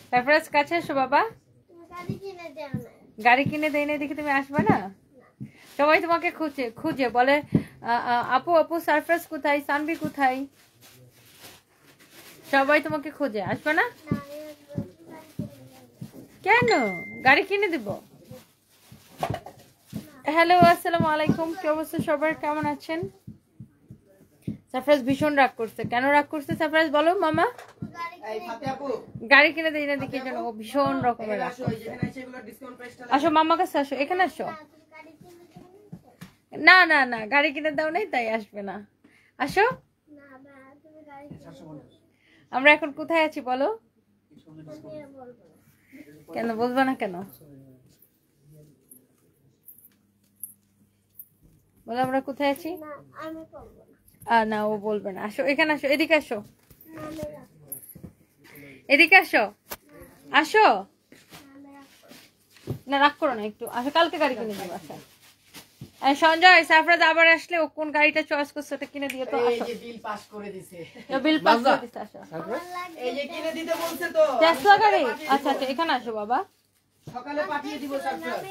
Surprise কাছে এসো বাবা। গাড়ি কিনে দেয় না দেখে তুমি আসবে না? সবাই তোমাকে খুঁজে খুঁজে বলে আপু আপু সারপ্রাইজ কোথায়, সানভি কোথায়, সবাই তোমাকে খুঁজে। আসবে না কেন? গাড়ি কিনে দিব। হ্যালো আসসালামু আলাইকুম, কি অবস্থা সবার, কেমন আছেন? সারপ্রাইজ ভীষণ রাগ করছে। কেন রাগ করছে সারপ্রাইজ বলো মামা? গাড়ি কিনে দেই না দেখি যেন ও ভীষণ রকমের রাগ করছে। আসো মামা কাছে আসো, এখানে আসো। না না না, গাড়ি কিনে দাও নাই তাই আসবে না। আসো। আমরা এখন কোথায় আছি বলো? কেন বলবো না কেন? বলো আমরা কোথায় আছি। না ও বলবে না। আসো এখানে আসো, এদিকে আসো, এদিকে আসো, আসো। না রাগ করো না একটু, আসো কালকে গাড়ি কিনে দেবো। আচ্ছা সঞ্জয় সারপ্রাইজ আবার আসলে ও কোন গাড়িটা চয়েস করছে ওটা কিনে দিয়ে তো আসো। এই যে বিল পাস করে দিয়েছে। বিল পাস করে দিতে আসো। এই যে কিনে দিতে বলছে তো। টেসলা গাড়ি। আচ্ছা আচ্ছা এখানে আসো বাবা, সকালে পাঠিয়ে দিব সারপ্রাইজ।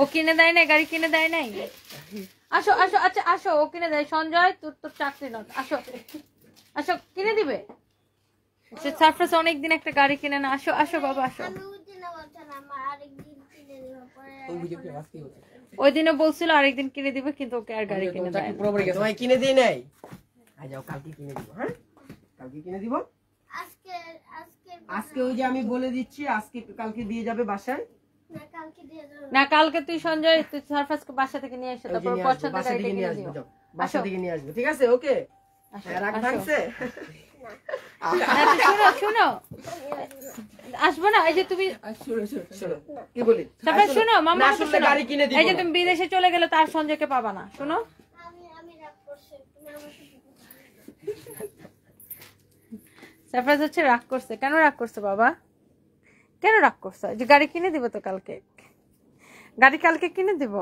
ও কিনে দেয় নাই, গাড়ি কিনে দেয় নাই। আসো আসো, আচ্ছা আসো, ও কিনে দেয়। সঞ্জয় তোর তো চাকরি নয়, আসো আসো কিনে দিবে। সারপ্রাইজ অনেকদিন একটা গাড়ি কিনে না। আসো আসো বাবা আসো। ওই দিনও বলছিল আরেকদিন কিনে দিবে কিন্তু ওকে আর গাড়ি কিনে দেয়। তোমায় কিনে দিই নাই। আই যাও কালকে কিনে দিব। হ্যাঁ কালকে কিনে দিব। আজকে ওই যে আমি বলে দিচ্ছি আজকে কালকে দিয়ে যাবে বাসায়। না কালকে তুই সঞ্জয় তুই সারপ্রাইজকে বাসা থেকে নিয়ে এসে তারপর পছন্দের গাড়িটা কিনে দিও। বাসা থেকে নিয়ে আসবে, ঠিক আছে? ওকে রাখ ভাঙছে। শুনো শুনো, আসবো না। এই যে তুমি শোনো কি বলি, তারপর শুনো মামা, গাড়ি কিনে দিব। এই যে তুমি বিদেশে চলে গেলে তার সঞ্জয়কে পাবা না। শুনো সারপ্রাইজ হচ্ছে রাগ করছে। কেন রাগ করছে বাবা? কেন রাগ করছে? যে গাড়ি কিনে দিব তো কালকে, গাড়ি কালকে কিনে দিব,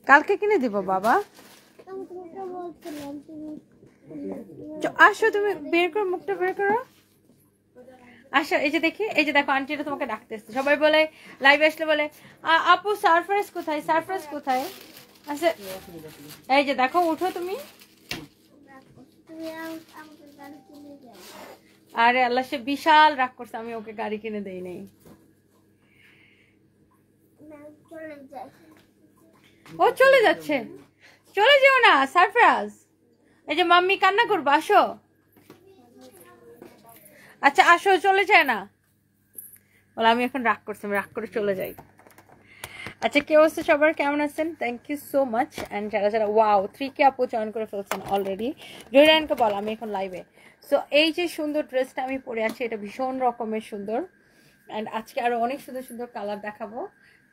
কালকে কিনে দিব বাবা। আসো তুমি বের করো, মুখটা বের করো, আসো। এই যে দেখি, এই যে দেখো আন্টিটা তোমাকে ডাকতেছে। সবাই বলে লাইভে আসলে বলে আপু সারপ্রাইজ কোথায়, সারপ্রাইজ কোথায়। আচ্ছা এই যে দেখো, উঠো তুমি। আরে আল্লাহ, সে বিশাল রাগ করছে আমি ওকে গাড়ি কিনে দেই নাই। ও চলে যাচ্ছে, চলে যেও না সারপ্রাইজ। এই যে মাম্মি কান্না করবো, আসো। আচ্ছা আসো, চলে যায় না বলে আমি এখন রাগ করছি, আমি রাগ করে চলে যাই। আচ্ছা কি অবস্থা সবার, কেমন আছেন? Thank you so much. And যারা যারা ওয়াও 3K আপু জয়েন করে ফেলছেন অলরেডি, জয়রানকে বল আমি এখন লাইভে। সো এই যে সুন্দর ড্রেসটা আমি পরে আছি এটা ভীষণ রকমের সুন্দর। অ্যান্ড আজকে আরো অনেক সুন্দর সুন্দর কালার দেখাবো।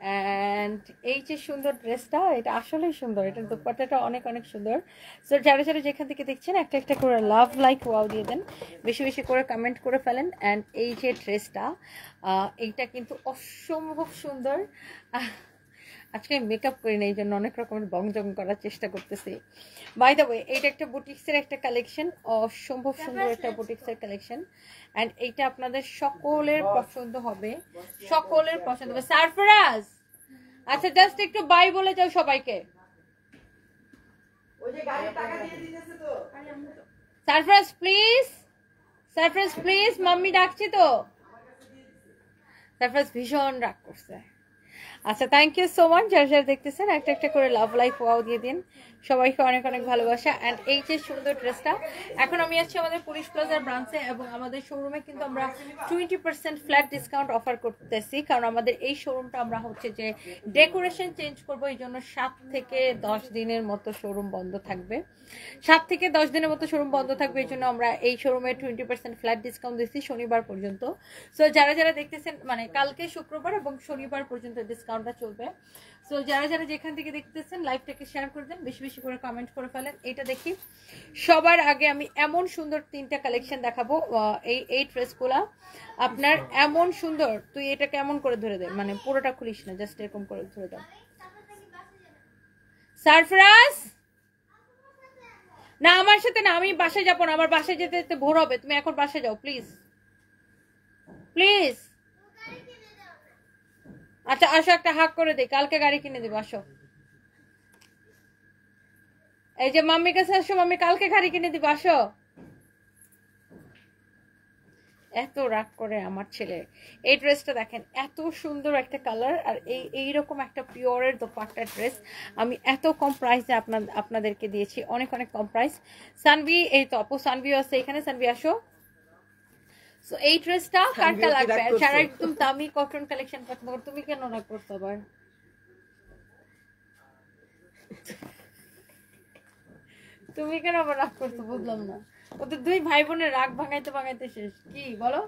অ্যান্ড এই যে সুন্দর ড্রেসটা এটা আসলেই সুন্দর, এটার দুপাট্টাটা অনেক অনেক সুন্দর। সো যারা যারা যেখান থেকে দেখছেন একটা একটা করে লাভ লাইক ওয়াও দিয়ে দেন, বেশি বেশি করে কমেন্ট করে ফেলেন। অ্যান্ড এই যে ড্রেসটা এইটা কিন্তু অসম্ভব সুন্দর। আজকে মেকআপ করি না, এই জন্য অনেক রকমের বংজং করার চেষ্টা করতেছি। বাই দ্য ওয়ে এইটা একটা বুটিক্সের একটা কালেকশন, অসম্ভব সুন্দর একটা বুটিক্সের কালেকশন। অ্যান্ড এইটা আপনাদের সকলের পছন্দ হবে, সকলের পছন্দ হবে। সারপ্রাইজ আচ্ছা জাস্ট একটু বাই বলে যাও সবাইকে। Surprise please, surprise please, mummy ডাকছি তো। সারপ্রাইজ ভীষণ রাগ করছে। আচ্ছা থ্যাংক ইউ সো মাচ, যারা যারা দেখতেছেন একটা একটা করে লাভ লাইফ ওয়াও দিয়ে দিন, সবাইকে অনেক অনেক ভালোবাসা। অ্যান্ড এই যে সুন্দর ড্রেসটা, এখন আমি আছি আমাদের পুলিশ প্লাজার ব্রাঞ্চে এবং আমাদের শোরুমে কিন্তু আমরা 20% ফ্ল্যাট ডিসকাউন্ট অফার করতেছি, কারণ আমাদের এই শোরুমটা আমরা হচ্ছে যে ডেকোরেশন চেঞ্জ করবো, এই জন্য 7 থেকে 10 দিনের মতো শোরুম বন্ধ থাকবে। 7 থেকে 10 দিনের মতো শোরুম বন্ধ থাকবে, এই জন্য আমরা এই শোরুমে 20% ফ্ল্যাট ডিসকাউন্ট দিচ্ছি শনিবার পর্যন্ত। সো যারা যারা দেখতেছেন মানে কালকে শুক্রবার এবং শনিবার পর্যন্ত ডিসকাউন্টটা চলবে। সো যারা যারা যেখান থেকে দেখতেছেন লাইভটাকে শেয়ার করে দেন, বেশি বেশি করে কমেন্ট করে ফেলেন। এটা দেখি সবার আগে আমি এমন সুন্দর 3টা কালেকশন দেখাবো। এই ড্রেসগুলা আপনার এমন সুন্দর, তুই এটা কেমন করে ধরে দে, মানে পুরোটা খুলিস না, জাস্ট এরকম করে ধরে দাও। সারপ্রাইজ না আমার সাথে না, আমি বাসায় যাবো না, আমার বাসায় যেতে যেতে ভোর হবে, তুমি এখন বাসায় যাও প্লিজ প্লিজ। আচ্ছা আসো, একটা হাক করে দিই, কালকে গাড়ি কিনে দিব, আসো। এই যে মাম্মির কাছে আসো, মাম্মি কালকে গাড়ি কিনে দিব, আসো। এত রাগ করে আমার ছেলে। এই ড্রেসটা দেখেন, এত সুন্দর একটা কালার, আর এইরকম একটা পিওরের দোপাট্টা ড্রেস আমি এত কম প্রাইসে আপনাদেরকে দিয়েছি, অনেক অনেক কম প্রাইস। সানভি, এই তো আপু সানভি আছে এখানে, সানভি আসো। সো এই ড্রেসটা কারটা লাগবে যারা একদম দামি কটন কালেকশন পছন্দ করে। তুমি কেন রাগ করছো আবার? তুমি কেন আবার রাগ করছো বুঝলাম না। ওদের দুই ভাই বোনের রাগ ভাঙাইতে ভাঙাইতে শেষ। কি বলো?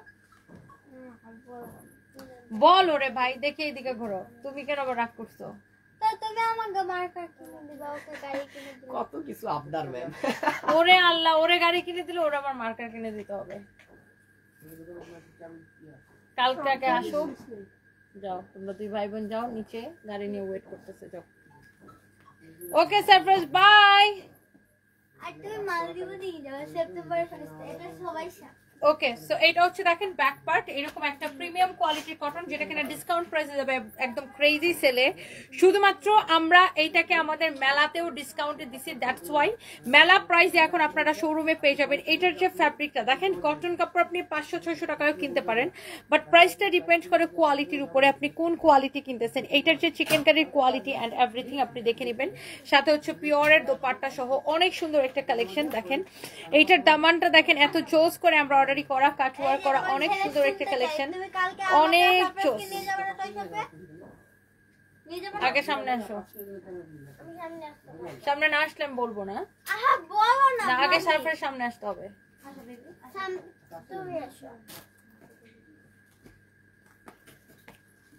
বল ওরে ভাই, দেখে এইদিকে ঘোরো। তুমি কেন আবার রাগ করছো? কত কিছু আবদার ম্যাম। ওরে আল্লাহ, ওরে গাড়ি কিনে দিলে ওরা আমার মার্কার কিনে দিতে হবে। কালকে আসো, যাও তোমরা দুই ভাই বোন যাও, নিচে গাড়ি নিয়ে ওয়েট করতেছে, যাও। ওকে সারপ্রাইজ, বাই। আর তুমি মালদ্বীপে নিয়ে যাবে সেপ্টেম্বর 1 এটা সবাই ওকে, সো এটা হচ্ছে দেখেন ব্যাক পার্ট, এরকম একটা প্রিমিয়াম কোয়ালিটির কটন, যেটা কিনা ডিসকাউন্ট প্রাইসে যাবে একদম ক্রেজি সেলে। শুধুমাত্র আমরা এইটাকে আমাদের মেলাতেও ডিসকাউন্টে দিছি, দ্যাটস ওয়াই মেলা প্রাইসে এখন আপনারা শোরুমে পেয়ে যাবেন। এটার যে ফ্যাব্রিকটা দেখেন, কটন কাপড় আপনি 500-600 টাকায়ও কিনতে পারেন, বাট প্রাইসটা ডিপেন্ড করে কোয়ালিটির উপরে, আপনি কোন কোয়ালিটি কিনতেছেন। এইটার যে চিকেন কারির কোয়ালিটি অ্যান্ড এভরিথিং আপনি দেখে নেবেন। সাথে হচ্ছে পিওরের দোপাট্টা সহ অনেক সুন্দর একটা কালেকশন। দেখেন এইটার দামানটা দেখেন, এত চোজ করে আমরা অর্ডারি করা, কাটওয়ার করা, অনেক সুন্দর একটা কালেকশন, অনেক চোজ। আগে সামনে আসো, সামনে না আসলে আমি বলবো না, না আগে সার্ফের সামনে আসতে হবে।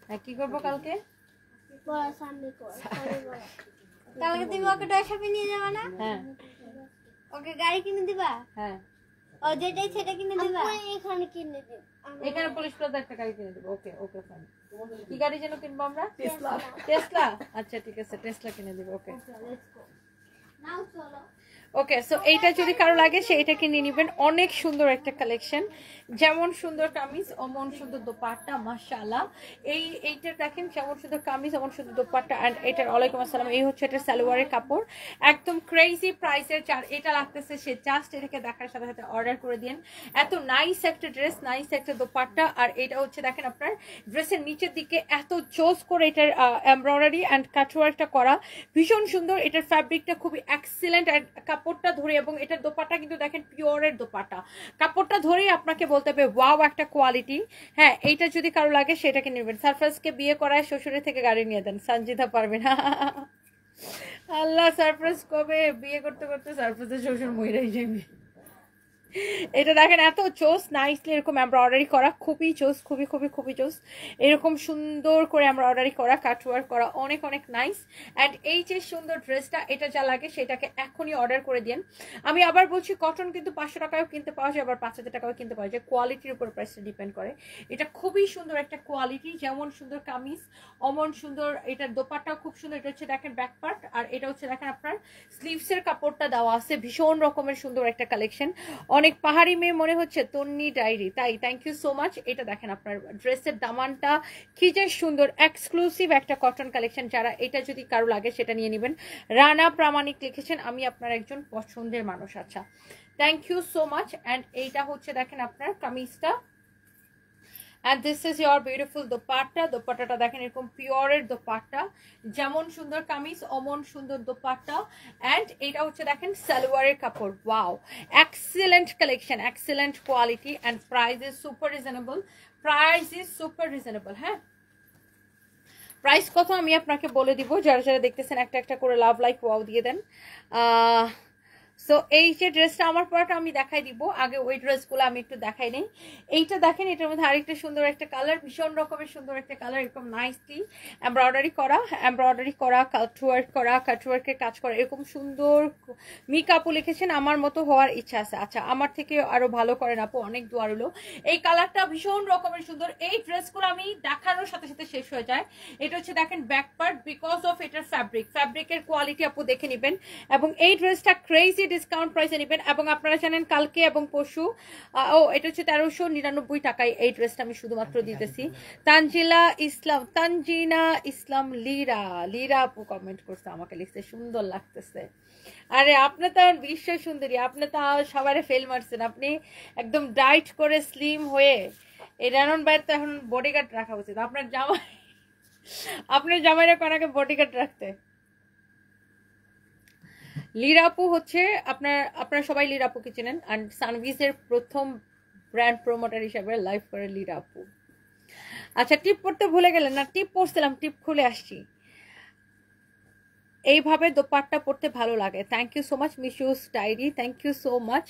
হ্যাঁ, কি করবো কালকে? কালকে তুমি ওকে টয় শপে নিয়ে যাবে না? হ্যাঁ। ওকে গাড়ি কিনে দিবা? হ্যাঁ। ও যেটাই সেটা কিনে দিবা? এখানে কিনে দেব। এখানে পুলিশ প্লাজা একটা গাড়ি কিনে দেবো। ওকে ওকে ফাইন। কি গাড়ি যেন কিনবো আমরা? টেসলা। টেসলা, আচ্ছা ঠিক আছে, টেসলা কিনে দেবো। ওকে নাও চলো। ওকে, সো এইটা যদি কারো লাগে সে এটা কিনে নেবেন। অনেক সুন্দর একটা কালেকশন, যেমন সুন্দর কামিজ অমন সুন্দর দোপাট্টা, মাশাআল্লাহ। এইটা দেখেন, যেমন সুন্দর কামিজ অমন সুন্দর দোপাট্টা। অ্যান্ড এটার ওয়ালাইকুম আসসালাম, এই হচ্ছে এটা সালোয়ারের কাপড়, একদম ক্রেজি প্রাইসের। যার এটা লাগতেছে সে জাস্ট এটাকে দেখার সাথে সাথে অর্ডার করে দিন। এত নাইস একটা ড্রেস, নাইস একটা দোপাট্টা। আর এটা হচ্ছে দেখেন আপনার ড্রেসের নিচের দিকে এত চোজ করে এটার এমব্রয়ডারি অ্যান্ড কাটওয়ার্কটা করা, ভীষণ সুন্দর। এটার ফ্যাব্রিকটা খুবই এক্সিলেন্ট, অ্যান্ড কাপড়টা ধরে, এবং এটার দোপাট্টা কিন্তু দেখেন পিওরের দোপাট্টা, কাপড়টা ধরেই আপনাকে বলতে হবে ওয়াও একটা কোয়ালিটি। হ্যাঁ, এইটা যদি কারো লাগে সেটাকে নেবেন। সারপ্রাইজকে বিয়ে করায় শ্বশুরের থেকে গাড়ি নিয়ে দেন, সঞ্জিতা পারবে না। আল্লাহ, সারপ্রাইজ কবে বিয়ে করতে করতে সারপ্রাইজের শ্বশুর মইরাই যাবে। এটা দেখেন এত চোস, নাইসলি এরকম এমব্রয়ডারি করা, খুবই চোস, খুবই খুবই খুবই চোস। এরকম সুন্দর করে এমব্রয়ডারি করা, কাটওয়ার্ক করা, অনেক অনেক নাইস। অ্যান্ড এই যে সুন্দর ড্রেসটা, এটা যা লাগে সেটাকে এখনই অর্ডার করে দিন। আমি আবার বলছি, কটন কিন্তু 500 টাকায়ও কিনতে পাওয়া যায়, আবার 5000 টাকাও কিনতে পাওয়া যায়, কোয়ালিটির উপর প্রাইসটা ডিপেন্ড করে। এটা খুবই সুন্দর একটা কোয়ালিটি, যেমন সুন্দর কামিজ অমন সুন্দর। এটার দোপাট্টাও খুব সুন্দর। এটা হচ্ছে দেখেন ব্যাক পার্ট, আর এটা হচ্ছে দেখেন আপনার স্লিভসের কাপড়টা দেওয়া আছে, ভীষণ রকমের সুন্দর একটা কালেকশন। অনেক পাহাড়ি মেয়ে মনে হচ্ছে, তন্নি ডায়েরি, তাই থ্যাংক ইউ সো মাচ। এটা দেখেন আপনার ড্রেসের দামানটা কি যে সুন্দর, এক্সক্লুসিভ একটা কটন কালেকশন। যারা এটা যদি কারো লাগে সেটা নিয়ে নেবেন। রানা প্রামাণিক লিখেছেন, আমি আপনার একজন পছন্দের মানুষ। আচ্ছা, thank you so much. And এইটা হচ্ছে দেখেন আপনার কামিজটা, and this is your beautiful dupatta. দোপাট্টাটা দেখেন এরকম পিওরের দোপাট্টা, যেমন সুন্দর কামিজ অমন সুন্দর দোপাট্টা। অ্যান্ড এটা হচ্ছে দেখেন সালোয়ারের কাপড়, wow excellent collection, excellent quality. And price is super reasonable, price is super reasonable. হ্যাঁ, প্রাইস কত আমি আপনাকে বলে দিব, যারা যারা দেখতেছেন একটা একটা করে লাভ লাইক ওয়াও দিয়ে দেন। সো এই যে ড্রেসটা আমার পরাটা আমি দেখাই দিব, আগে ওই ড্রেসগুলো আমি একটু দেখাই নেই। এইটা দেখেন, এটার মধ্যে আরেকটা সুন্দর একটা কালার, ভীষণ রকমের সুন্দর একটা কালার, এরকম নাইসলি এমব্রয়ডারি করা, কাটওয়ার্কের কাজ করা, এরকম সুন্দর। মিকাপু লিখেছেন, আমার মতো হওয়ার ইচ্ছা আছে। আচ্ছা, আমার থেকে আরো ভালো করেন আপু, অনেক দোয়া রইলো। এই কালারটা ভীষণ রকমের সুন্দর। এই ড্রেসগুলো আমি দেখানোর সাথে সাথে শেষ হয়ে যায়। এটা হচ্ছে দেখেন ব্যাক পার্ট, বিকজ অফ এটার ফ্যাব্রিকের কোয়ালিটি আপু দেখে নেবেন। এবং এই ড্রেসটা ক্রেজি ডিসকাউন্ট প্রাইসে নেবেন। এবং আপনারা জানেন কালকে এবং পরশু এটা হচ্ছে 1399 টাকায় এই ড্রেসটা আমি শুধুমাত্র দিতেছি। তানজিনা ইসলাম লীরা আপু কমেন্ট করছে, আমাকে লিখছে সুন্দর লাগতেছে। আরে আপনি তো বিশ্ব সুন্দরী, আপনি তো সবারে ফেল মারছেন। আপনি একদম ডাইট করে স্লিম হয়ে, এই রানন ভাইয়ের তো এখন বডিগার্ড রাখা উচিত। আপনার জামাইরা কোনাকে বডিগার্ড রাখতে। লীরাপু হচ্ছে আপনারা সবাই লীরাপুকে চেনেন, আর সানভিজের প্রথম ব্র্যান্ড প্রমোটার হিসাবে লাইভ করে লীরাপু। আচ্ছা, টিপ পড়তে ভুলে গেলেন না? টিপ পড়ছিলাম, টিপ খুলে আসছি। এইভাবে দোপাট্টা পড়তে ভালো লাগে। Thank you so much Mishu's diary, thank you so much.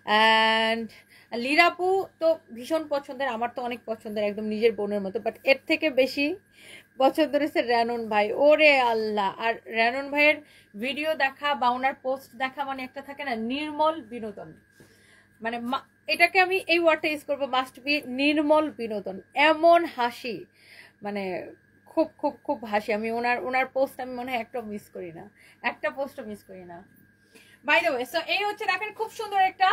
And লীরাপু তো ভীষণ পছন্দের, আমার তো অনেক পছন্দের, একদম নিজের বোনের মতো। বাট এর থেকে বেশি পছন্দ হয়েছে রানন ভাই। ওরে আল্লাহ! আর রানন ভাইয়ের ভিডিও দেখা বা ওনার পোস্ট দেখা মানে একটা থাকে না নির্মল বিনোদন, মানে এটাকে আমি এই ওয়ার্ডটা ইউজ করবো, মাস্ট বি নির্মল বিনোদন। এমন হাসি, মানে খুব খুব খুব হাসি। আমি ওনার পোস্ট আমি মনে হয় একটা পোস্টও মিস করি না। বাই দ্য ওয়ে, সো এই হচ্ছে দেখেন খুব সুন্দর একটা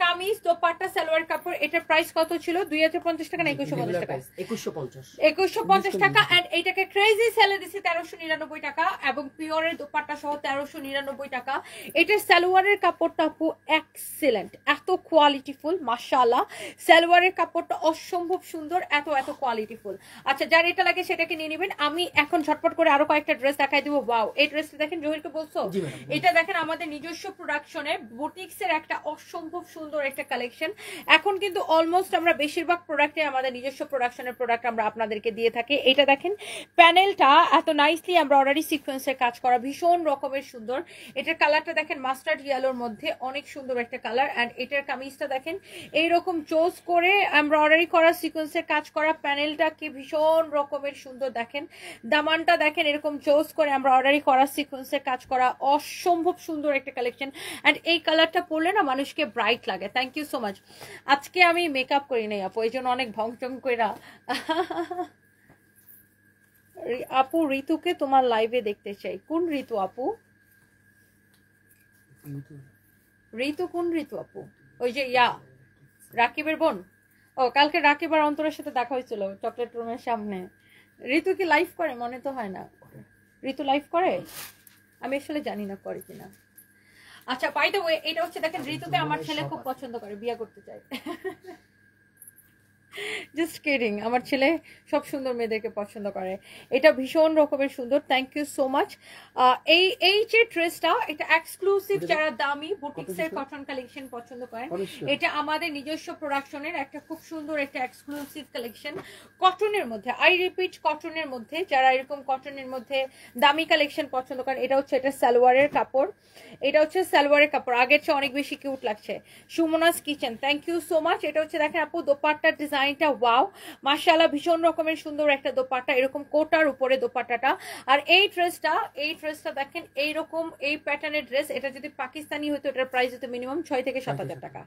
কামিজ, দোপাট্টা, সালোয়ার কাপড়। এটার প্রাইস কত ছিল? 2050 টাকা না 2150 টাকা? 2150 টাকা। এন্ড এইটাকে ক্রেজি সেলে দিছি 1399 টাকা, এবং পিওরের দোপাট্টা সহ 1399 টাকা। এটার সালোয়ারের কাপড়টা আপু এক্সিলেন্ট, এত কোয়ালিটিফুল, মাশাআল্লাহ। সালোয়ারের কাপড়টা অসম্ভব সুন্দর, এত কোয়ালিটিফুল। আচ্ছা, যার এটা লাগে সেটাকে নিয়ে নেবেন। আমি এখন ঝটপট করে আরো কয়েকটা ড্রেস দেখাই দিব। ওয়াও, এই ড্রেসটা দেখেন, জহিরকে বলছো এটা দেখেন, আমাদের নিজস্ব প্রোডাকশনে বুটিক্সের একটা অসম্ভব সুন্দর একটা কালেকশন। এখন কিন্তু অলমোস্ট আমরা বেশিরভাগ প্রোডাক্টে আমাদের নিজস্ব প্রোডাকশনের প্রোডাক্ট আমরা আপনাদেরকে দিয়ে থাকি। এটা দেখেন, প্যানেলটা এত নাইসলি এমব্রয়ডারি সিকোয়েন্সের কাজ করা, ভীষণ রকমের সুন্দর। এটার কালারটা দেখেন মাস্টার্ড ইয়েলোর মধ্যে, অনেক সুন্দর একটা কালার। অ্যান্ড এটার কামিজটা দেখেন এইরকম চোজ করে এমব্রয়ডারি করা, সিকোয়েন্সের কাজ করা, প্যানেলটা কি ভীষণ রকমের সুন্দর। দেখেন দামানটা দেখেন এরকম চোজ করে এমব্রয়ডারি করা, সিকোয়েন্সের কাজ করা, অসম্ভব সুন্দর একটা কালেকশন। অ্যান্ড এই কালারটা পরলে না মানুষকে ব্রাইট লাগে। Thank you so much. আজকে আমি মেকআপ করি নাই আপু, এই জন্য অনেক ভংচং কইরা। আপু ঋতুকে তোমার লাইভে দেখতে চাই। কোন ঋতু আপু? ঋতু কোন ঋতু আপু? ওই যে রাকিবের বোন। ও, কালকে রাকিব আর অন্তরের সাথে দেখা হয়েছিল চকলেট রুমের সামনে। ঋতু কি লাইভ করে? মনে তো হয় না ঋতু লাইভ করে, আমি আসলে জানি না করে কিনা। আচ্ছা, বাই দ্য ওয়ে, এটা হচ্ছে দেখেন ঋতুকে আমার ছেলে খুব পছন্দ করে, বিয়ে করতে চায়। জাস্ট কিডিং, আমার ছেলে সব সুন্দর মেয়েদেরকে পছন্দ করে। এটা ভীষণ রকমের সুন্দর। Thank you so much. এই যে ড্রেসটা, এটা এক্সক্লুসিভ, যারা দামি বুটিক্সের কটন কালেকশন পছন্দ করেন, এটা আমাদের নিজস্ব প্রোডাকশনের একটা খুব সুন্দর একটা এক্সক্লুসিভ কালেকশন কটনের মধ্যে। আই রিপিট, কটনের মধ্যে, যারা এরকম কটনের মধ্যে দামি কালেকশন পছন্দ করেন। এটা হচ্ছে এটা সালোয়ারের কাপড়, আগের চেয়ে অনেক বেশি কিউট লাগছে। Sumona's kitchen, thank you so much. এটা হচ্ছে দেখেন আপু দোপাট্টার ডিজাইনটা, ওয়াও মাশাআল্লাহ, ভীষণ রকমের সুন্দর একটা দোপাট্টা, এরকম কোটার উপরে দোপাট্টাটা। আর এই ড্রেসটা দেখেন এইরকম এই প্যাটার্নের ড্রেস। এটা যদি পাকিস্তানি হতো এটার প্রাইস হতো মিনিমাম 6 থেকে 7,000 টাকা,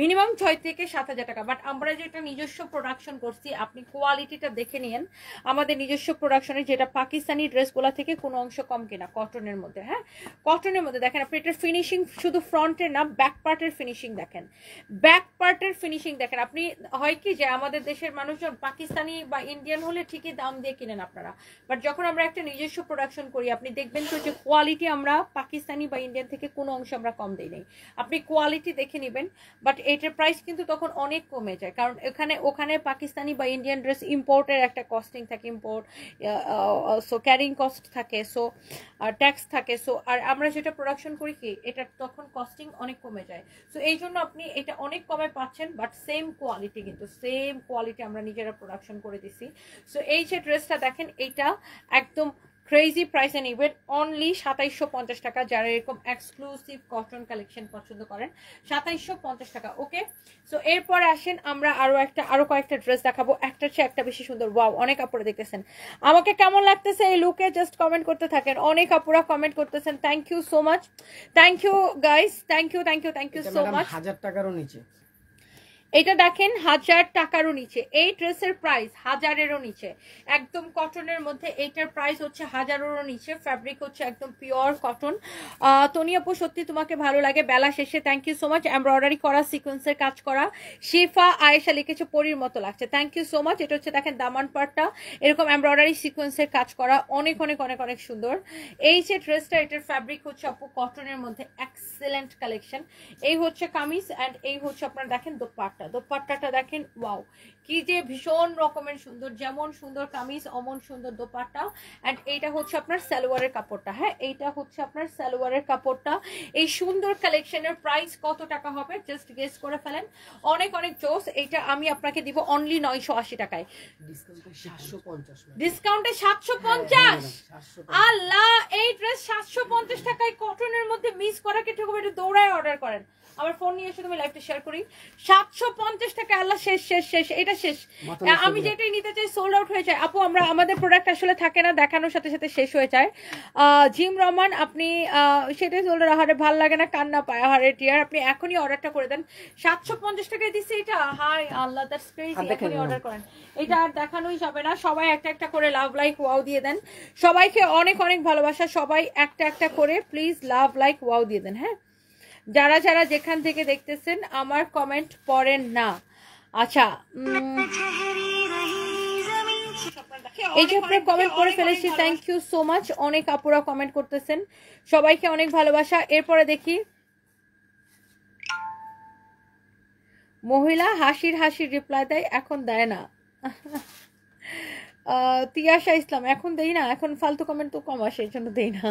মিনিমাম 6 থেকে 7,000 টাকা। বাট আমরা যেটা নিজস্ব প্রোডাকশন করছি, আপনি কোয়ালিটিটা দেখে নিন। আমাদের নিজস্ব প্রোডাকশনের যেটা পাকিস্তানি ড্রেসগুলা থেকে কোনো অংশ কম কিনা, কটনের মধ্যে। হ্যাঁ, কটনের মধ্যে দেখেন আপনি এটার ফিনিশিং, শুধু ফ্রন্টের না ব্যাক পার্টের ফিনিশিং দেখেন, আপনি হয় কি যে আমাদের দেশের মানুষজন পাকিস্তানি বা ইন্ডিয়ান হলে ঠিকই দাম দিয়ে কিনেন আপনারা, বাট যখন আমরা একটা নিজস্ব প্রোডাকশন করি আপনি দেখবেন তো যে কোয়ালিটি আমরা পাকিস্তানি বা ইন্ডিয়ান থেকে কোনো অংশ আমরা কম দিই নাই। আপনি কোয়ালিটি দেখে নেবেন, বাট এটার প্রাইস কিন্তু তখন অনেক কমে যায়, কারণ ওখানে পাকিস্তানি বা ইন্ডিয়ান ড্রেস ইম্পোর্টের একটা কস্টিং থাকে, ইম্পোর্ট সো ক্যারিং কস্ট থাকে, সো ট্যাক্স থাকে, সো আর আমরা যেটা প্রোডাকশন করি কি এটা তখন কস্টিং অনেক কমে যায়। সো এই জন্য আপনি এটা অনেক কমে পাচ্ছেন, বাট সেম কোয়ালিটি, কিন্তু সেম কোয়ালিটি আমরা নিজেরা প্রোডাকশন করে দিছি। সো এই যে ড্রেসটা দেখেন, এইটা একদম ক্রেজি প্রাইসে নিবেন, অনলি 2750 টাকা। যারা এরকম এক্সক্লুসিভ কটন কালেকশন পছন্দ করেন, 2750 টাকা। ওকে, সো এরপরে আসেন আমরা আরো কয়েকটা ড্রেস দেখাবো, একটার চেয়ে একটা বেশি সুন্দর। ওয়াও, অনেক আপুরা দেখতেছেন, আমাকে কেমন লাগতেছে এই লুকে জাস্ট কমেন্ট করতে থাকেন। অনেক আপুরা কমেন্ট করতেছেন, thank you so much, thank you guys, thank you so much. 1000 টাকারও নিচে এটা দেখেন 1000 টাকারও নিচে, এই ড্রেসের প্রাইস 1000-এরও নিচে, একদম কটনের মধ্যে এইটার প্রাইস হচ্ছে 1000-এরও নিচে, ফ্যাব্রিক হচ্ছে একদম পিওর কটন। তনি আপু সত্যি তোমাকে ভালো লাগে বেলা শেষে, thank you so much. Embroidery করা সিকোয়েন্সের কাজ করা, শিফা আয়েশা লিখেছে পরীর মতো লাগছে, থ্যাংক ইউ সো মাচ। এটা হচ্ছে দেখেন দামান পার্টটা এরকম এমব্রয়ডারি সিকোয়েন্সের কাজ করা, অনেক অনেক অনেক অনেক সুন্দর। এই যে ড্রেসটা, এটার ফ্যাব্রিক হচ্ছে আপু কটনের মধ্যে এক্সেলেন্ট কালেকশন। এই হচ্ছে কামিজ অ্যান্ড এই হচ্ছে আপনার দেখেন দোপাট্টাটা দেখেন, ওয়াও কি যে ভীষণ রকমের সুন্দর, যেমন সুন্দর কামিজ অমন সুন্দর দোপাট্টা। অ্যান্ড এইটা হচ্ছে আপনার সালোয়ারের কাপড়টা, হ্যাঁ এইটা হচ্ছে আপনার সালোয়ারের কাপড়টা। এই সুন্দর কালেকশনের প্রাইস কত টাকা হবে জাস্ট গেস করে ফেলেন, অনেক অনেক জোস। এইটা আমি আপনাকে দিব অনলি 980 টাকায়, ডিসকাউন্টে 750। আল্লাহ, এই ড্রেস 750 টাকায় কটনের মধ্যে মিস করা কে ঠকবে, এটা দৌড়ায় অর্ডার করেন। আমার ফোন নিয়ে এসে তুমি লাইভটা শেয়ার করি, 750 টাকা। আল্লাহ, শেষ শেষ শেষ, এটা শেষ। আমি যেটাই নিতে চাই সোল্ড আউট হয়ে যায় আপু। আমাদের প্রোডাক্ট আসলে থাকে না, দেখানোর সাথে সাথে শেষ হয়ে যায়। জিম রহমান, আপনি সেটাই সোল্ড আহারে ভাল লাগে না, কান্না পায় আহারে টিয়ার, আপনি এখনই অর্ডারটা করে দেন। 750 টাকায় দিচ্ছে এটা, হাই আল্লাহ, দ্যাটস ক্রেজি। এখনই অর্ডার করেন, এটা আর দেখানোই যাবে না। সবাই একটা একটা করে লাভ লাইক ওয়াও দিয়ে দেন, সবাইকে অনেক অনেক ভালোবাসা, সবাই একটা একটা করে প্লিজ লাভ লাইক ওয়াও দিয়ে দেন। হ্যাঁ, যারা যারা যেখান থেকে দেখতেছেন আমার কমেন্ট পড়েন না। আচ্ছা, এই যে আপনার কমেন্ট করে ফেলেছি, থ্যাংক ইউ সো মাচ। অনেক আপুরা কমেন্ট করতেছেন, সবাইকে অনেক ভালোবাসা। এরপরে দেখি, মহিলা হাসির রিপ্লাই দেয়, এখন দেয় না। তিয়াশা ইসলাম, এখন দেই না, এখন ফালতু কমেন্ট তো কম আসে, এই জন্য দেই না।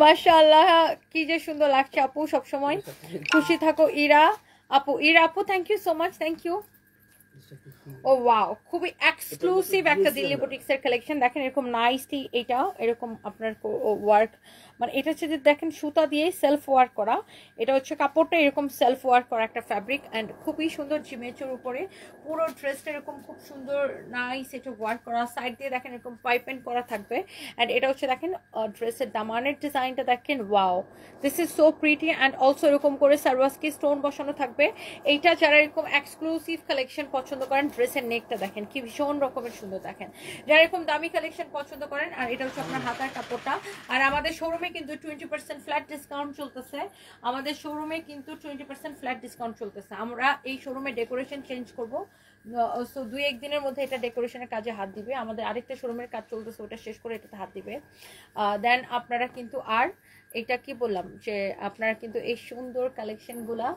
মাশাআল্লাহ, কি যে সুন্দর লাগছে আপু, সবসময় খুশি থাকো। ইরা আপু thank you so much, thank you. ও ওয়াও, খুবই এক্সক্লুসিভ একটা দিল্লি বুটিক্স এর কালেকশন। দেখেন এরকম নাইসলি, এটা এরকম আপনার ওয়ার্ক, মানে এটা হচ্ছে যে দেখেন সুতা দিয়ে সেলফ ওয়ার্ক করা, এটা হচ্ছে কাপড়টা এরকম সেলফ ওয়ার্ক করা একটা ফ্যাব্রিক অ্যান্ড খুবই সুন্দর। জিমেচের উপরে পুরো ড্রেসটা এরকম খুব সুন্দর নাইস এটা ওয়ার্ক করা, সাইড দিয়ে দেখেন এরকম পাইপেন্ট করা থাকবে। অ্যান্ড এটা হচ্ছে দেখেন ড্রেসের দামানের ডিজাইনটা দেখেন, wow this is so pretty. And also এরকম করে সারওয়াস্কি স্টোন বসানো থাকবে। এইটা যারা এরকম এক্সক্লুসিভ কালেকশন পছন্দ করেন, ড্রেসের নেকটা দেখেন কি ভীষণ রকমের সুন্দর, দেখেন যারা এরকম দামি কালেকশন পছন্দ করেন। আর এটা হচ্ছে আপনার হাতার কাপড়টা। আর আমাদের শোরুমে কিন্তু 20% ফ্ল্যাট ডিসকাউন্ট চলতেছে, আমাদের শোরুমে কিন্তু 20% ফ্ল্যাট ডিসকাউন্ট চলতেছে। আমরা এই শোরুমে ডেকোরেশন চেঞ্জ করবো, সো 2-1 দিনের মধ্যে এটা ডেকোরেশনের কাজে হাত দিবে। আমাদের আরেকটা শোরুমের কাজ চলতেছে, ওটা শেষ করে এটাতে হাত দিবে। দেন আপনারা কিন্তু আর এটা কি বললাম যে আপনারা কিন্তু এই সুন্দর কালেকশনগুলা,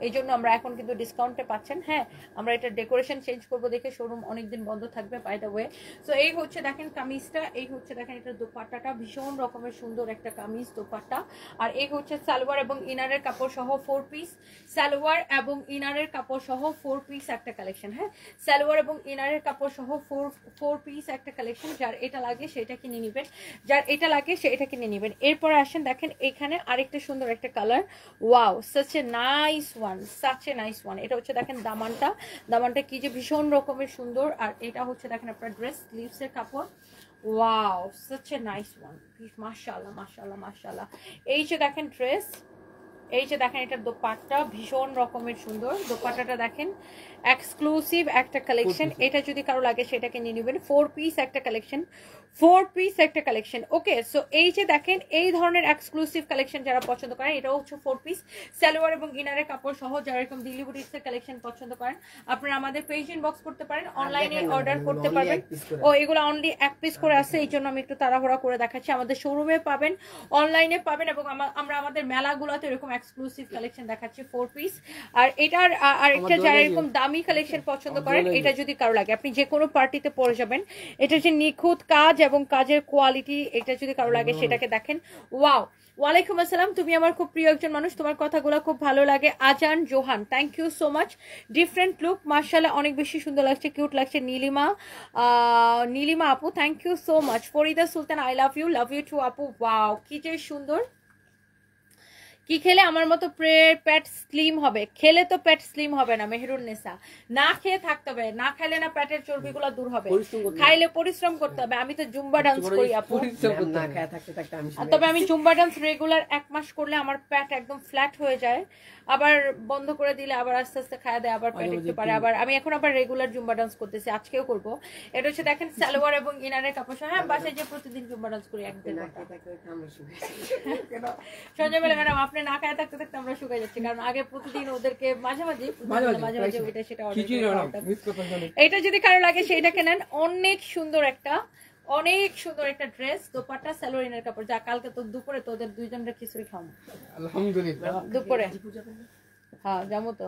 এই জন্য আমরা এখন কিন্তু ডিসকাউন্টে পাচ্ছেন। হ্যাঁ, আমরা এটা ডেকোরেশন চেঞ্জ করবো দেখে শোরুম অনেকদিন বন্ধ থাকবে বাই দ্য ওয়ে। সো এই হচ্ছে দেখেন কামিজটা, এই হচ্ছে দেখেন এটা দোপাট্টাটা, ভীষণ রকমের সুন্দর একটা কামিজ দোপাট্টা। আর এই হচ্ছে সালোয়ার এবং ইনারের কাপড় সহ 4 পিস, সালোয়ার এবং ইনারের কাপড় সহ 4 পিস একটা কালেকশন। হ্যাঁ, সালোয়ার এবং ইনারের কাপড় সহ 4 পিস একটা কালেকশন। যার এটা লাগে সেটা কিনে নেবেন, যার এটা লাগে সে এটা কিনে নেবেন। এরপরে আসেন দেখেন এখানে আরেকটা সুন্দর একটা colour, wow such a nice one, such a nice one। এটা হচ্ছে দেখেন দামানটা কি যে ভীষণ রকমের সুন্দর। আর এটা হচ্ছে দেখেন আপনার ড্রেস স্লিভস এর কাপড়, wow such a nice one, মাশাআল্লাহ মাশাআল্লাহ মাশাআল্লাহ। এই যে দেখেন ড্রেস, এই যে দেখেন এটার দোপাট্টা ভীষণ রকমের সুন্দর, দোপাট্টাটা দেখেন এক্সক্লুসিভ একটা কালেকশন। এটা যদি কারো লাগে সেটাকে নিয়ে নেবেন। 4 পিস একটা কালেকশন, 4 পিস একটা কালেকশন। ওকে, সো এই যে দেখেন এই ধরনের এক্সক্লুসিভ কালেকশন যারা পছন্দ করেন, এটাও হচ্ছে 4 পিস সালোয়ার এবং ইনারের কাপড় সহ। যারা এরকম দিল্লি বুটিক্স এর কালেকশন পছন্দ করেন, আপনারা আমাদের পেজ ইনবক্স করতে পারেন, অনলাইনে অর্ডার করতে পারবেন। ও এগুলো অনলি 1 পিস করে আছে, এই জন্য আমি একটু তাড়াহুড়া করে দেখাচ্ছি। আমাদের শোরুমে পাবেন, অনলাইনে পাবেন, এবং আমরা আমাদের মেলাগুলোতে এরকম এক্সক্লুসিভ কালেকশন দেখাচ্ছি 4 পিস। আর এটার আরেকটা যারা এরকম দামি কালেকশন পছন্দ করেন, এটা যদি কারো লাগে আপনি যে কোনো পার্টিতে পরে যাবেন। এটা যে নিখুঁত কাজ এবং কাজের কোয়ালিটি, এটা যদি কারো লাগে সেটাকে দেখেন, ওয়াও। ওয়ালাইকুম আসসালাম, তুমি আমার খুব প্রিয় একজন মানুষ, তোমার কথাগুলো খুব ভালো লাগে। Azan Johan, thank you so much. Different look মাশাআল্লাহ, অনেক বেশি সুন্দর লাগছে, কিউট লাগছে। নীলিমা আপু, thank you so much. Farida Sultan, I love you too আপু, ওয়াও কি যে সুন্দর। কি খেলে আমার মতো পেট স্লিম হবে? খেলে তো পেট স্লিম হবে না মেহেরুন নেসা, না খেয়ে থাকতে হবে, না খাইলে না পেটের চর্বিগুলো দূর হবে, খাইলে পরিশ্রম করতে হবে। আমি তো জুম্বা ডান্স করি আপু, না খায় থাকতে থাকতে আমি তবে আমি জুম্বা ডান্স রেগুলার 1 মাস করলে আমার পেট একদম ফ্ল্যাট হয়ে যায়, আবার বন্ধ করে দিলে আবার আস্তে আস্তে খাওয়া দেয়, আবার পেট একটু পারে। আবার আমি এখন আবার রেগুলার জুম্বা ডান্স করতেছি, আজকেও করব। এটা হচ্ছে দেখেন সালোয়ার এবং ইনারের কাপড় সহ। হ্যাঁ বাসায় যে প্রতিদিন জুম্বা ডান্স করি একদিন। সঞ্জয় বলে ম্যাডাম আপনি না খায় থাকতে থাকতে আমরা শুকাই যাচ্ছি, কারণ আগে প্রতিদিন ওদেরকে মাঝে মাঝে এটা সেটা এটা যদি কারো লাগে সেইটাকে নেন। অনেক সুন্দর একটা ড্রেস, দোপাট্টা, সালোয়ারিনের কাপড়। যা কালকে তো দুপুরে তোদের দুইজনের খিচুড়ি খাবো আলহামদুলিল্লাহ দুপুরে। হ্যাঁ যাবো তো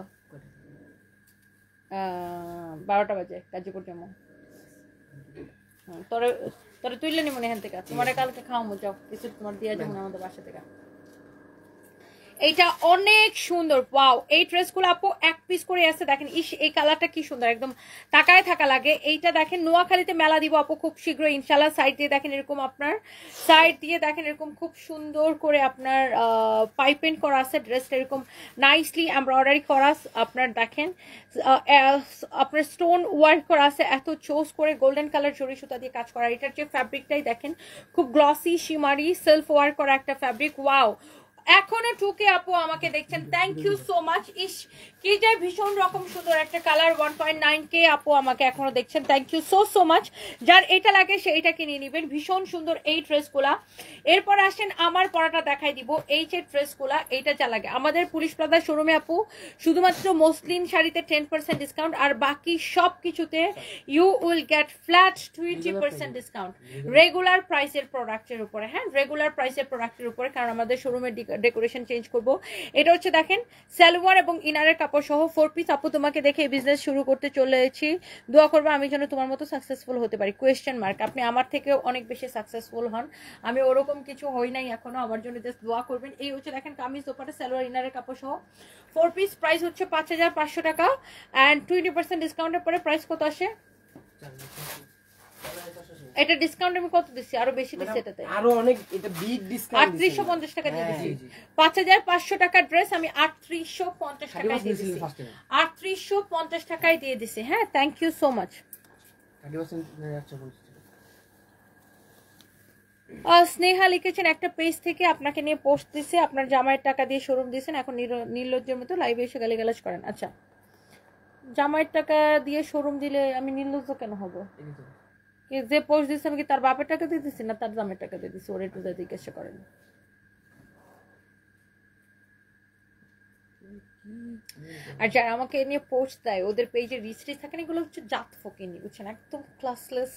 12টা বাজে গাজীপুর যাবো। তোরে তুইলে নি মনে এখান থেকে, তোমার কালকে খাওয়াবো, যাও কিছু তোমার দিয়ে যাবো আমাদের বাসা থেকে। এইটা অনেক সুন্দর, ওয়াও। এই ড্রেসগুলো আপু 1 পিস করে আছে, দেখেন ইস এই কালারটা কি সুন্দর, একদম তাকায় থাকা লাগে। এইটা দেখেন নোয়াখালীতে মেলা দিব আপু খুব শীঘ্রই ইনশাআল্লাহ। সাইড দিয়ে দেখেন এরকম, আপনার সাইড দিয়ে দেখেন এরকম খুব সুন্দর করে আপনার পাইপেন্ট করা আছে, ড্রেসটা এরকম নাইসলি এমব্রয়ডারি করা, আপনার দেখেন আপনার স্টোন ওয়ার্ক করা আছে, এত চোজ করে গোল্ডেন কালার জরি সুতা দিয়ে কাজ করা। এটার যে ফ্যাব্রিকটাই দেখেন খুব গ্লসি শিমারি সেলফ ওয়ার্ক করা একটা ফ্যাব্রিক, ওয়াও। এখনো টুকে আপু আমাকে দেখছেন, থ্যাংক ইউ সো মাচ। ইস কি যে ভীষণ রকম সুন্দর একটা কালার, 1.9K আপু আমাকে এখনো দেখছেন, থ্যাংক ইউ সো মাচ। যার এটা লাগে সেইটা কিনে নেবেন, ভীষণ সুন্দর এই ড্রেসগুলা। এরপর আসেন আমার পরাটা দেখাই দিব, এই যে ড্রেসগুলা এইটা যা লাগে আমাদের পুলিশ প্লাজা শোরুমে আপু শুধুমাত্র মসলিন শাড়িতে 10% ডিসকাউন্ট, আর বাকি সব কিছুতে you will get flat 20% discount regular প্রাইসের প্রোডাক্টের উপরে। হ্যাঁ রেগুলার প্রাইসের প্রোডাক্টের উপরে, কারণ আমাদের শোরুমের ডেকোরেশন চেঞ্জ করব। এটা হচ্ছে দেখেন সালোয়ার এবং ইনারের কাপড় সহ 4 পিস। আপু তোমাকে দেখে বিজনেস শুরু করতে চলেছি, দোয়া করবো আমি যেন তোমার মতো সাকসেসফুল হতে পারি। কোয়েশ্চেন মার্ক, আপনি আমার থেকে অনেক বেশি সাকসেসফুল হন, আমি ওরকম কিছু হই নাই এখনো, আমার জন্য জাস্ট দোয়া করবেন। এই হচ্ছে দেখেন কামিজ দোপাট্টা সালোয়ার ইনারের কাপড় সহ 4 পিস, প্রাইস হচ্ছে 5500 টাকা, অ্যান্ড 20% ডিসকাউন্টের পরে প্রাইস কত আসে? এটা ডিসকাউন্ট আমি কত দিচ্ছি? আরো বেশি দিচ্ছি, এটাতে আরো অনেক, এটা বিগ ডিসকাউন্ট 3850 টাকা দিয়ে দিচ্ছি। 5500 টাকার ড্রেস আমি 3850 টাকায় দিয়ে দিচ্ছি, 3850 টাকায় দিয়ে দিচ্ছি। হ্যাঁ thank you so much. Sneha লিখেছেন একটা পেজ থেকে আপনাকে নিয়ে পোস্ট দিছে, আপনার জামাইয়ের টাকা দিয়ে শোরুম দিয়েছেন, এখন নির্লজ্জের মতো লাইভে এসে গালিগালাজ করেন। আচ্ছা জামাইয়ের টাকা দিয়ে শোরুম দিলে আমি নির্লজ্জ কেন হব? যে পোস্ট দিচ্ছে আমি কি তার বাপের টাকা দিয়ে দিচ্ছি না তার জামের টাকা দিয়ে দিচ্ছি? ওরে একটু জিজ্ঞাসা করেন। আর যারা আমাকে নিয়ে পোস্ট দেয় ওদের পেজে রিচ থাকে না, এগুলো হচ্ছে জাত ফকিনি, বুঝছেন, একদম ক্লাসলেস।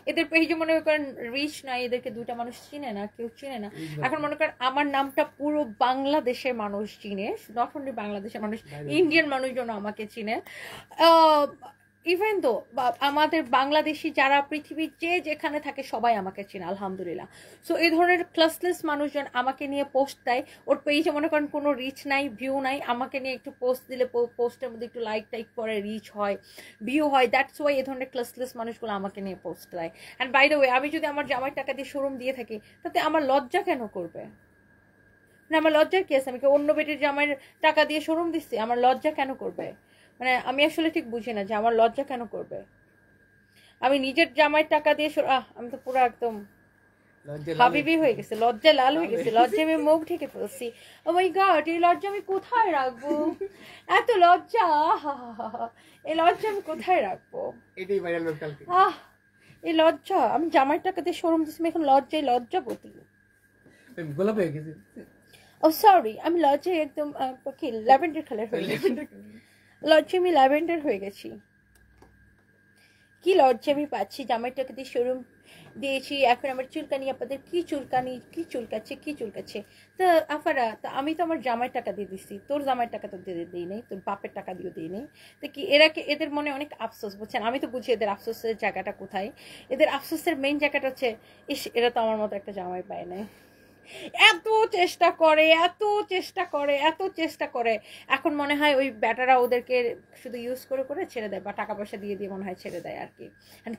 এদের পেজে মনে করেন রিচ নাই, এদেরকে দুইটা মানুষ চিনে না, কেউ চিনে না। এখন মনে করেন আমার নামটা পুরো বাংলাদেশের মানুষ চিনে, নট অনলি বাংলাদেশের মানুষ, ইন্ডিয়ান মানুষজন আমাকে চিনে। ইভেন তো আমাদের বাংলাদেশি যারা পৃথিবীর যেখানে থাকে সবাই আমাকে চেনে আলহামদুলিল্লাহ। সো এই ধরনের ক্লাসলেস মানুষজন আমাকে নিয়ে পোস্ট দেয়, ওর পেজে মনে করেন কোনো রিচ নাই, ভিউ নাই, আমাকে নিয়ে একটু পোস্ট দিলে পোস্টের মধ্যে একটু লাইক টাইক করে, রিচ হয়, ভিউ হয়, দ্যাটস ওয়াই এই ধরনের ক্লাসলেস মানুষগুলো আমাকে নিয়ে পোস্ট দেয়। অ্যান্ড বাই দ্য ওয়ে আমি যদি আমার জামাইয়ের টাকা দিয়ে শোরুম দিয়ে থাকি তাতে আমার লজ্জা কেন করবে? মানে আমার লজ্জার কি আছে? আমি কি অন্য বেটির জামাইয়ের টাকা দিয়ে শোরুম দিচ্ছি, আমার লজ্জা কেন করবে? মানে আমি আসলে ঠিক বুঝি না যে আমার লজ্জা কেন করবে। আমি নিজের জামাইয়ের টাকা দিয়ে আমি তো পুরো একদম হাবিবি হয়ে গেছে, লজ্জা লাল হয়ে গেছে, লজ্জা আমি মুখ ঢেকে ফেলছি। ও মাই গড, এই লজ্জা আমি কোথায় রাখবো? এত লজ্জা, এই লজ্জা আমি কোথায় রাখবো? এই লজ্জা, আমি জামাইয়ের টাকা দিয়ে শোরুম দিচ্ছি, এখন লজ্জাপতি। গোলাপ হয়ে গেছে। ও সরি, আমি লজ্জায় একদম কি ল্যাভেন্ডার কালার হয়ে গেছি, লজ্জা আমি ল্যাভেন্ডার হয়ে গেছি। কি লজ্জা আমি পাচ্ছি, জামাইয়ের টাকা দিয়ে শোরুম দিয়েছি, এখন আমার চুলকানি, আপনাদের কি চুলকাচ্ছে। তো আফারা, তা আমি তো আমার জামাইয়ের টাকা দিয়ে দিচ্ছি, তোর জামাইয়ের টাকা তো দিই নেই, তোর বাপের টাকা দিয়েও দিই নেই। তো কি এদের মনে অনেক আফসোস, বুঝছেন? আমি তো বুঝি এদের আফসোসের জায়গাটা কোথায়। এদের আফসোসের মেইন জায়গাটা হচ্ছে ইস, এরা তো আমার মতো একটা জামাই পায় না। এত চেষ্টা করে, এখন মনে হয় ওই ব্যাটারা ওদেরকে শুধু ইউজ করে ছেড়ে দেয়, বা টাকা পয়সা দিয়ে মনে হয় ছেড়ে দেয় আর কি।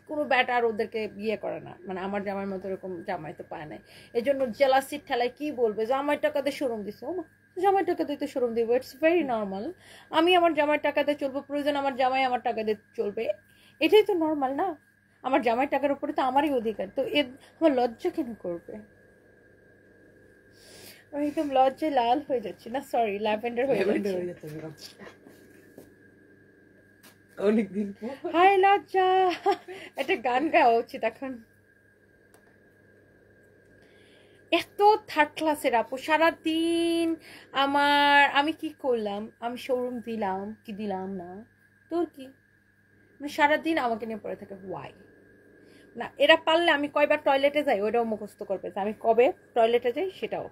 কোনো ব্যাটার ওদেরকে বিয়ে করে না, মানে আমার জামাইয়ের মতো এরকম জামাই তো পায় না। এই জন্য জেলাসির ঠেলায় কি বলবে, জামাইয়ের টাকা দিয়ে শোরুম দিছে, ও জামাই টাকা দিয়ে তো শোরুম দিব, ইটস ভেরি নর্মাল। আমি আমার জামাইয়ের টাকাতে চলবো, প্রয়োজন আমার জামাই আমার টাকা দিয়ে চলবে, এটাই তো নর্মাল না? আমার জামাইয়ের টাকার উপরে তো আমারই অধিকার, তো এর আমার লজ্জা কেন করবে? আমি একদম লজ্জায় লাল হয়ে যাচ্ছি, না সরি ল্যাভেন্ডার হয়ে যাচ্ছে। অনেকদিন পর হাই লজ্জা, একটা গান গাওয়া উচিত এখন। এত থার্ড ক্লাসের আপু, সারাদিন আমি কি করলাম? আমি শোরুম দিলাম কি দিলাম না, তোর কি? মানে সারাদিন আমাকে নিয়ে পড়ে থাকে, ওয়াই না? এরা পারলে আমি কয়বার টয়লেটে যাই ওইটাও মুখস্থ করবে, আমি কবে টয়লেটে যাই সেটাও।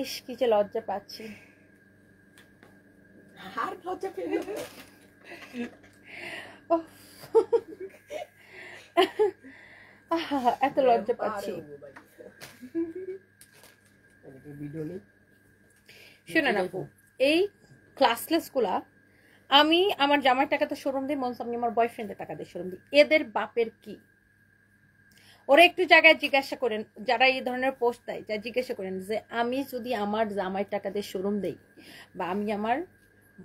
ইস কি যে লজ্জা পাচ্ছি। আর লজ্জা পেলে ওহ, এত লজ্জা পাচ্ছি। ভিডিও নেই। শোনেন আপু, এই ক্লাসলেস গুলা আমি আমার জামার টাকাতে শোরুম দিই, মনস আমি আমার বয়ফ্রেন্ডের টাকা দিয়ে শোরুম দিই, এদের বাপের কি? ওরা একটু জায়গায় জিজ্ঞাসা করেন, যারা এই ধরনের পোস্ট দেয়, যা জিজ্ঞাসা করেন যে আমি যদি আমার জামাইয়ের টাকা দিয়ে শোরুম দেই, বা আমি আমার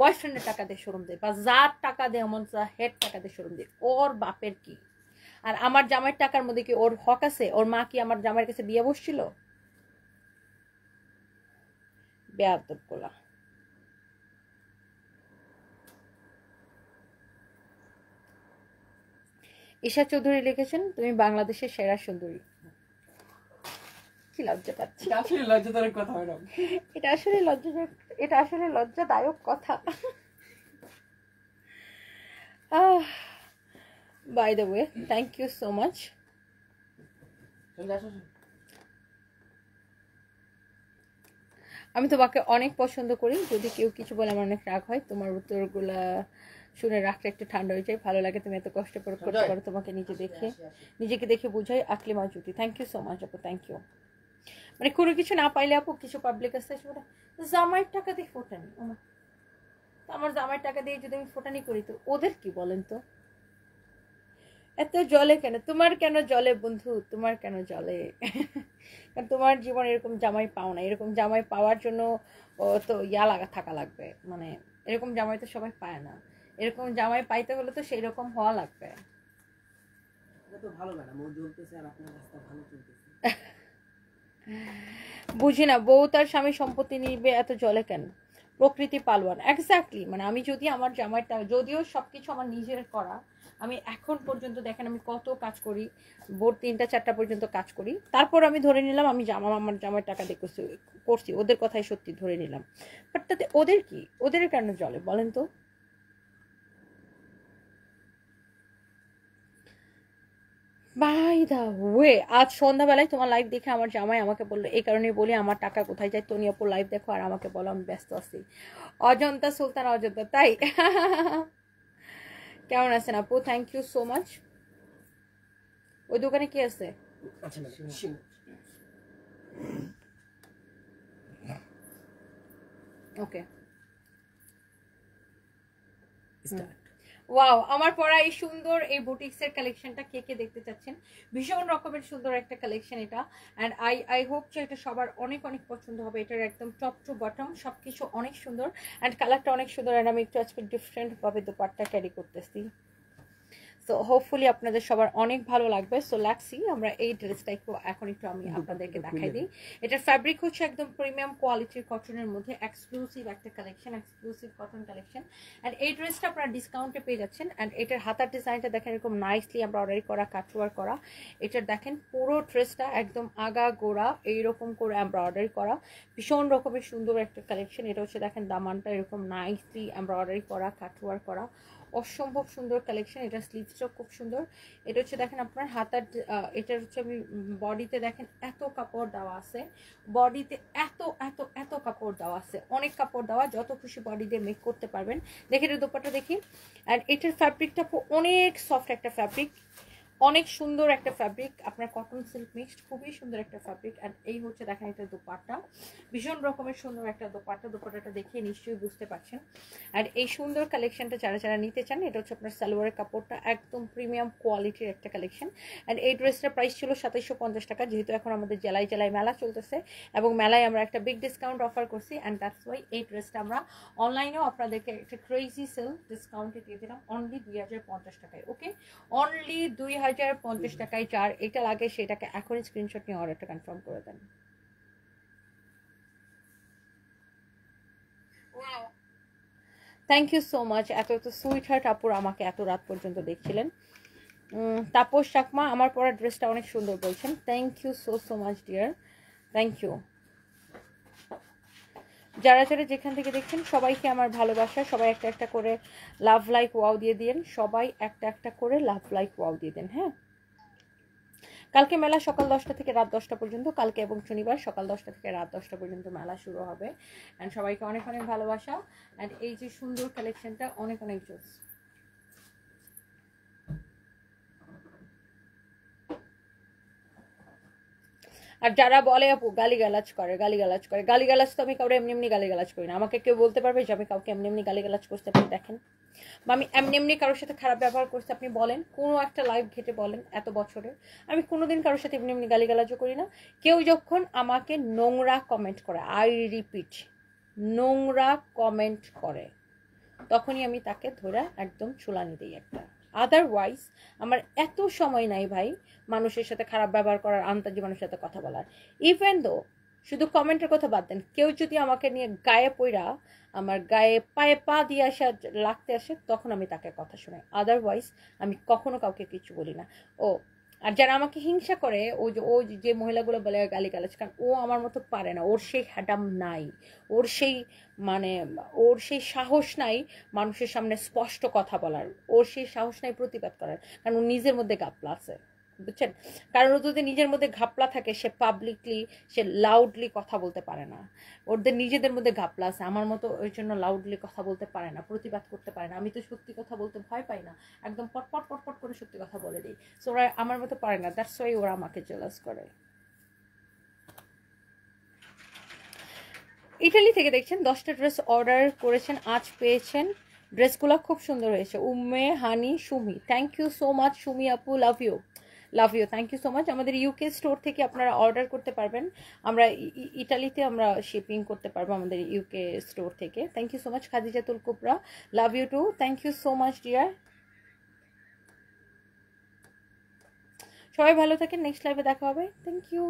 বয়ফ্রেন্ডের টাকা দিয়ে শোরুম দেই, বা যার টাকা দিয়ে এমন হেড টাকা দিয়ে শোরুম দিই, ওর বাপের কি? আর আমার জামাইয়ের টাকার মধ্যে কি ওর হক আছে? ওর মা কি আমার জামাইয়ের কাছে বিয়ে বসছিল? বেয়াদব গোলা। ঈশা চৌধুরী লিখেছেন, তুমি বাংলাদেশের সেরা সুন্দরী। কি লজ্জা পাচ্ছি। আসলে লজ্জাজনক কথা ম্যাডাম। এটা আসলে লজ্জাদায়ক কথা। By the way, thank you so much. আমি তোমাকে অনেক পছন্দ করি, যদি কেউ কিছু বলে আমার অনেক রাগ হয়, তোমার উত্তরগুলা শুনে রাগটা একটু ঠান্ডা হয়ে যায়, ভালো লাগে তুমি এত কষ্ট করে করতে পারো, তোমাকে নিজেকে দেখে বুঝাই। আকলিমা জুটি, থ্যাংক ইউ সো মাচ আপু, থ্যাংক ইউ। মানে কোনো কিছু না পাইলে আপু, কিছু পাবলিক আছে জামাইয়ের টাকা দিয়ে ফোটানি, আমার জামাইয়ের টাকা দিয়ে যদি আমি ফোটানি করি তো ওদের কি বলেন তো? এত জলে কেন? তোমার কেন জলে বন্ধু, তোমার কেন জলে? কারণ তোমার জীবন এরকম জামাই পাও না, এরকম জামাই পাওয়ার জন্য তো থাকা লাগবে, মানে এরকম জামাই তো সবাই পায় না, এরকম জামাই পাইতে হলে তো সেই রকম হওয়া লাগবে। বুঝি না, বউ তার স্বামী সম্পত্তি নিবে এত জলে কেন? প্রকৃতি পালওয়ান, এক্স্যাক্টলি। মানে আমি যদি আমার জামাইটা, যদিও সবকিছু আমার নিজের করা, আমি এখন পর্যন্ত দেখেন আমি কত কাজ করি, ভোর 3টা-4টা পর্যন্ত কাজ করি, তারপর আমি ধরে নিলাম আমি আমার জামাই টাকা দিয়ে করছি, ওদের কথাই সত্যি ধরে নিলাম। বাট তাতে ওদের কি? ওদের কেন জলে বলেন তো? বাই দা ওয়ে, আজ সন্ধ্যাবেলায় তোমার লাইভ দেখে আমার জামাই আমাকে বললো, এই কারণে বলি আমার টাকা কোথায় যায়, তনি আপুর লাইভ দেখো আর আমাকে বলো আমি ব্যস্ত আছি। অজন্তা সুলতান, অজন্তা, তাই? কেমন আছেন আপু? Thank you so much. ওই দোকানে কি আছে? ওকে, ওয়াও, আমার পরা এই সুন্দর এই বুটিক্সের কালেকশনটা কে কে দেখতে চাচ্ছেন? ভীষণ রকমের সুন্দর একটা কালেকশন এটা, অ্যান্ড আই হোপ যে এটা সবার অনেক অনেক পছন্দ হবে। এটার একদম টপ টু বটম সবকিছু অনেক সুন্দর, অ্যান্ড কালারটা অনেক সুন্দর, অ্যান্ড আমি একটু আজকে ডিফারেন্ট ভাবে দোপাট্টা ক্যারি করতেছি, সো হোপফুলি আপনাদের সবার অনেক ভালো লাগবে। সো লেটস সি, আমরা এই ড্রেসটা এখন একটু আমি আপনাদেরকে দেখাই দিই। এটার ফ্যাব্রিক হচ্ছে একদম প্রিমিয়াম কোয়ালিটির কটনের মধ্যে এক্সক্লুসিভ একটা collection, exclusive cotton collection, and এই ড্রেসটা আপনারা ডিসকাউন্টে পেয়ে যাচ্ছেন। অ্যান্ড এটার হাতার ডিজাইনটা দেখেন এরকম নাইসলি এমব্রয়ডারি করা, কাটওয়ার্ক করা। এটার দেখেন পুরো ড্রেসটা একদম আগা গোড়া এইরকম করে এমব্রয়ডারি করা, ভীষণ রকমের সুন্দর একটা কালেকশন। এটা হচ্ছে দেখেন দামানটা এরকম নাইসলি এমব্রয়ডারি করা, কাটওয়ার্ক করা, অসম্ভব সুন্দর কালেকশন। এটা স্লিভসটাও খুব সুন্দর। এটা হচ্ছে দেখেন আপনার হাতার, এটার হচ্ছে আমি বডিতে দেখেন এত কাপড় দেওয়া আছে, বডিতে এত এত এত কাপড় দেওয়া আছে, অনেক কাপড় দেওয়া, যত খুশি বডি দিয়ে মেক করতে পারবেন। দেখেন এই দোপাট্টা দেখি, আর এটার ফ্যাব্রিকটা অনেক সফট একটা ফ্যাব্রিক, অনেক সুন্দর একটা ফ্যাব্রিক, আপনার কটন সিল্ক মিক্সড, খুবই সুন্দর একটা ফ্যাব্রিক। অ্যান্ড এই হচ্ছে দেখেন এটা দোপাট্টা, ভীষণ রকমের সুন্দর একটা দোপাট্টা। দোপাট্টাটা দেখে নিশ্চয়ই বুঝতে পারছেন। আর এই সুন্দর কালেকশনটা যারা যারা নিতে চান, এটা হচ্ছে আপনার সালোয়ারের কাপড়টা একদম প্রিমিয়াম কোয়ালিটির একটা কালেকশন। অ্যান্ড এই ড্রেসটার প্রাইস ছিল 2750 টাকা, যেহেতু এখন আমাদের জেলায় জেলায় মেলা চলতেছে এবং মেলায় আমরা একটা বিগ ডিসকাউন্ট অফার করছি। অ্যান্ড দ্যাটস ওয়াই এই ড্রেসটা আমরা অনলাইনেও আপনাদেরকে একটা ক্রেজি সেল ডিসকাউন্টে দিয়ে দিলাম অনলি 2050 টাকায়। ওকে, অনলি 2050 টাকায়। যার এটা লাগে সেটাকে এখনই স্ক্রিনশট নিয়ে অর্ডারটা কনফার্ম করে দেন। থ্যাংক ইউ সো মাচ, এত এত সুইট হার্ট আপুর আমাকে এত রাত পর্যন্ত দেখছিলেন। তাপস চাকমা আমার পরা ড্রেসটা অনেক সুন্দর বলছেন, thank you so so much dear, thank you. যারা যারা যেখান থেকে দেখছেন সবাইকে আমার ভালোবাসা, সবাই একটা একটা করে লাভ লাইক ওয়াও দিয়ে দিন, সবাই একটা একটা করে লাভ লাইক ওয়াও দিয়ে দেন। হ্যাঁ, কালকে মেলা সকাল 10টা থেকে রাত 10টা পর্যন্ত, কালকে এবং শনিবার সকাল 10টা থেকে রাত 10টা পর্যন্ত মেলা শুরু হবে। অ্যান্ড সবাইকে অনেক অনেক ভালোবাসা। অ্যান্ড এই যে সুন্দর কালেকশনটা অনেক অনেক জোস। আর যারা বলে আপু গালিগালাজ করে, গালিগালাজ তো আমি কাউকে এমনি এমনি গালিগালাজ করি না। আমাকে কেউ বলতে পারবে যে আমি কাউকে এমনি এমনি গালিগালাজ করতে? আপনি দেখেন, বা আমি এমনি এমনি কারোর সাথে খারাপ ব্যবহার করছি আপনি বলেন, কোনো একটা লাইভ ঘেটে বলেন এত বছরে। আমি কোনোদিন কারোর সাথে এমনি এমনি গালিগালাজও করি না। কেউ যখন আমাকে নোংরা কমেন্ট করে, আই রিপিট, নোংরা কমেন্ট করে, তখনই আমি তাকে ধরে একদম চুলানি দিই একটা। আদারওয়াইজ আমার এত সময় নাই ভাই মানুষের সাথে খারাপ ব্যবহার করার, আন্তাজি মানুষের সাথে কথা বলার। ইভেন দো শুধু কমেন্টের কথা বাদ দেন, কেউ যদি আমাকে নিয়ে গায়ে পইরা আমার গায়ে পায়ে পা দিয়ে আসা লাগতে আসে, তখন আমি তাকে কথা শোনাই। আদারওয়াইজ আমি কখনো কাউকে কিছু বলি না। ও আর যারা আমাকে হিংসা করে, ও যে মহিলাগুলো বলে গালিগালাজ, কারণ ও আমার মতো পারে না, ওর সেই হ্যাডাম নাই, ওর সেই সাহস নাই মানুষের সামনে স্পষ্ট কথা বলার, ওর সেই সাহস নাই প্রতিবাদ করার, কারণ ওর নিজের মধ্যে গাপলা আছে, বুঝছেন? কারণ ও যদি নিজের মধ্যে ঘাপলা থাকে, সে পাবলিকলি সে লাউডলি কথা বলতে পারে না। ওদের নিজেদের মধ্যে ঘাপলা আছে, আমার মতো ওই জন্য লাউডলি কথা বলতে পারে না, প্রতিবাদ করতে পারে না। আমি তো সত্যি কথা বলতে ভয় পাই না, একদম পটপট পটপট করে সত্যি কথা বলে দিই। সো ওরা আমার মতো পারে না, দ্যাটস ওয়াই ওরা আমাকে জেলাস করে। ইটালি থেকে দেখছেন 10টা ড্রেস অর্ডার করেছেন, আজ পেয়েছেন। ড্রেসগুলো খুব সুন্দর হয়েছে। Umme Hani Sumi, thank you so much Sumi আপু, love you, thank you so much. আমাদের ইউকে স্টোর থেকে আপনারা অর্ডার করতে পারবেন, আমরা ইটালিতে আমরা শিপিং করতে পারবো আমাদের ইউকে স্টোর থেকে। Thank you so much Khadijatul Kubra, love you too, thank you so much dear. সবাই ভালো থাকেন, নেক্সট লাইভে দেখা হবে, থ্যাংক ইউ।